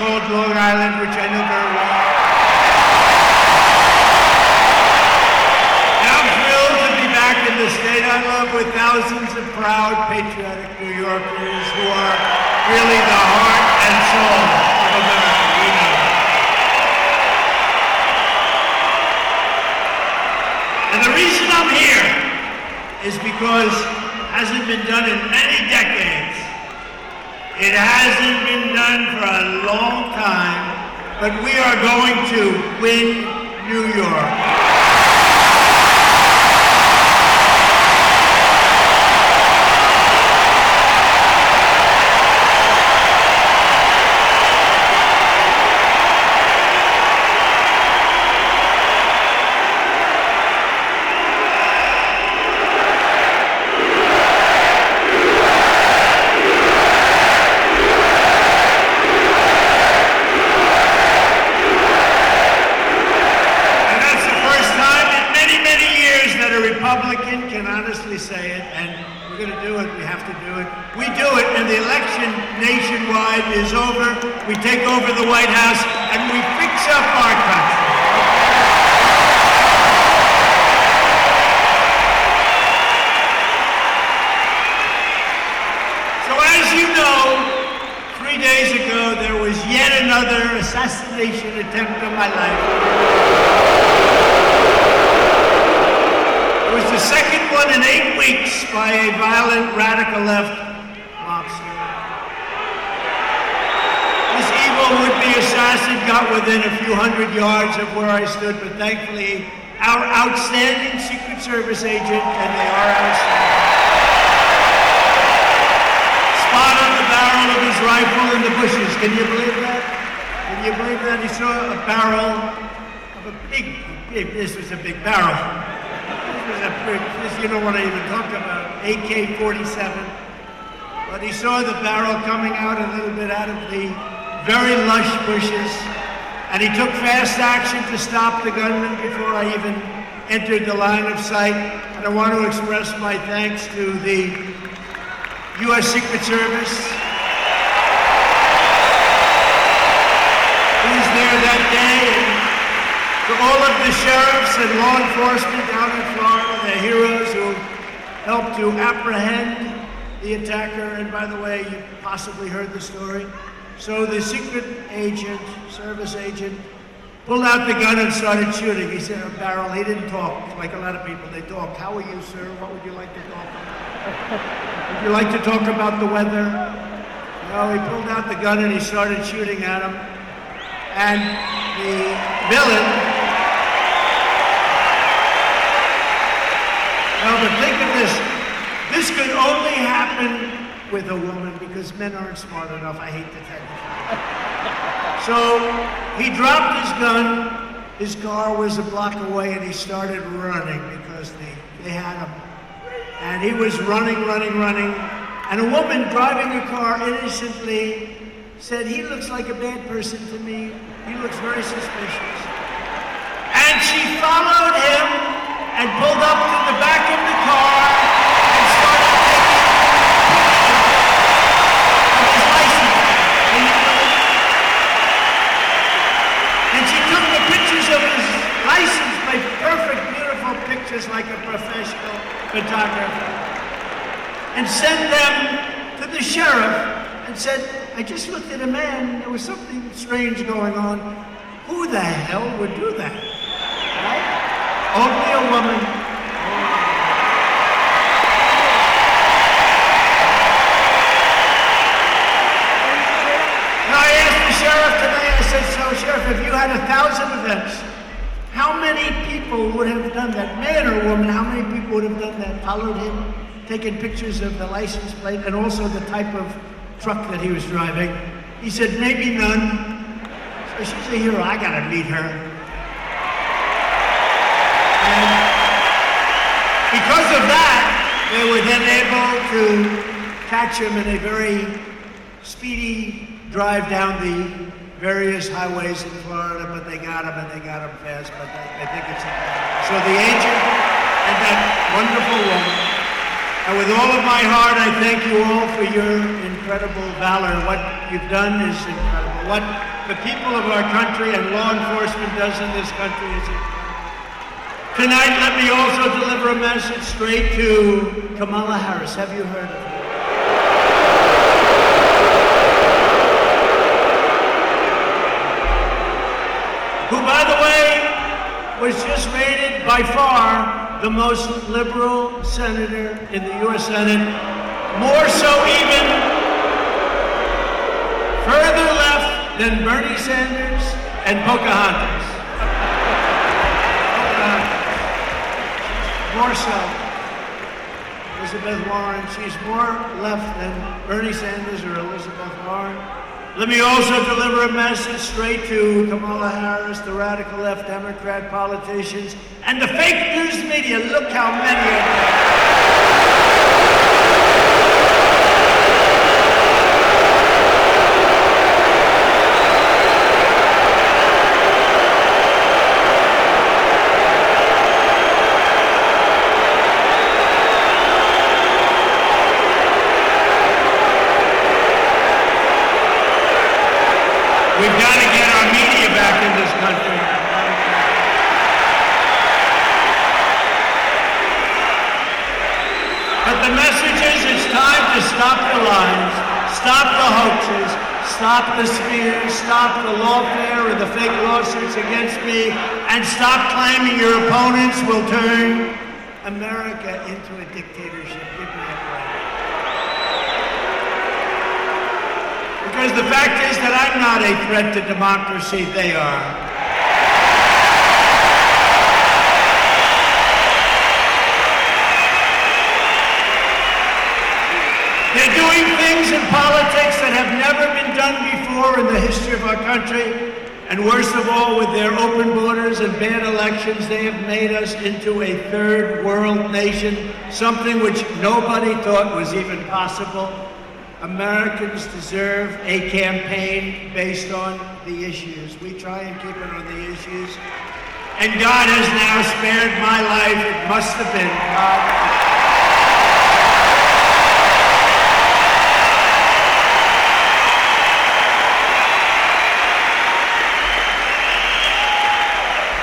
called Long Island, which I know very well. And I'm thrilled to be back in the state I love with thousands of proud, patriotic New Yorkers who are really the heart and soul of America. We know that. And the reason I'm here is because it hasn't been done in many decades. It hasn't been done for a long time, but we are going to win New York. Republican can honestly say it, and we're going to do it. We have to do it. We do it, and the election nationwide is over. We take over the White House, and we fix up our country. So as you know, 3 days ago, there was yet another assassination attempt on my life. It was the second one in 8 weeks by a violent radical left mobster. This evil would-be assassin got within a few hundred yards of where I stood, but thankfully our outstanding Secret Service agent, and they are outstanding, spotted the barrel of his rifle in the bushes. Can you believe that? Can you believe that? He saw a barrel of a this was a big barrel. This you don't want to even talk about, AK-47. But he saw the barrel coming out a little bit out of the very lush bushes, and he took fast action to stop the gunman before I even entered the line of sight. And I want to express my thanks to the U.S. Secret Service, who was there that day, and to all of the sheriffs and law enforcement down in Florida, the heroes who helped to apprehend the attacker. And by the way, you possibly heard the story. So the secret agent, service agent, pulled out the gun and started shooting. He said, a barrel. He didn't talk, like a lot of people. They talk. How are you, sir? What would you like to talk about? Would you like to talk about the weather? No, he pulled out the gun and he started shooting at him. And the villain... No, but think of this. This could only happen with a woman because men aren't smart enough. I hate to tell you. So he dropped his gun. His car was a block away, and he started running because they had him. And he was running. And a woman driving a car innocently said, he looks like a bad person to me. He looks very suspicious. And she followed him and pulled up to the back of the car and started taking pictures of his license. And she took the pictures of his license, like perfect, beautiful pictures like a professional photographer, and sent them to the sheriff and said, I just looked at a man, there was something strange going on. Who the hell would do that? Right? Only a woman. Now I asked the sheriff today, I said, so Sheriff, if you had 1,000 events, how many people would have done that? Man or woman, how many people would have done that? Followed him, taken pictures of the license plate and also the type of truck that he was driving. He said, maybe none. So she's a hero, I gotta meet her. Because of that, they were then able to catch him in a very speedy drive down the various highways in Florida, but they got him, and they got him fast, but I think it's... So the agent and that wonderful woman, and with all of my heart, I thank you all for your incredible valor. What you've done is incredible. what the people of our country and law enforcement does in this country is incredible. Tonight, let me also deliver a message straight to Kamala Harris. Have you heard of her? Who, by the way, was just rated by far the most liberal senator in the U.S. Senate, more so even further left than Bernie Sanders and Pocahontas. More so. Elizabeth Warren, she's more left than Bernie Sanders or Elizabeth Warren. Let me also deliver a message straight to Kamala Harris, the radical left Democrat politicians, and the fake news media. Look how many of them. We've got to get our media back in this country. But the message is it's time to stop the lies, stop the hoaxes, stop the smears, stop the lawfare or the fake lawsuits against me, and stop claiming your opponents will turn America into a dictatorship. Give me a break. Because the fact is that I'm not a threat to democracy, they are. They're doing things in politics that have never been done before in the history of our country. And worst of all, with their open borders and bad elections, they have made us into a third world nation, something which nobody thought was even possible. Americans deserve a campaign based on the issues. We try and keep it on the issues. And God has now spared my life. It must have been God.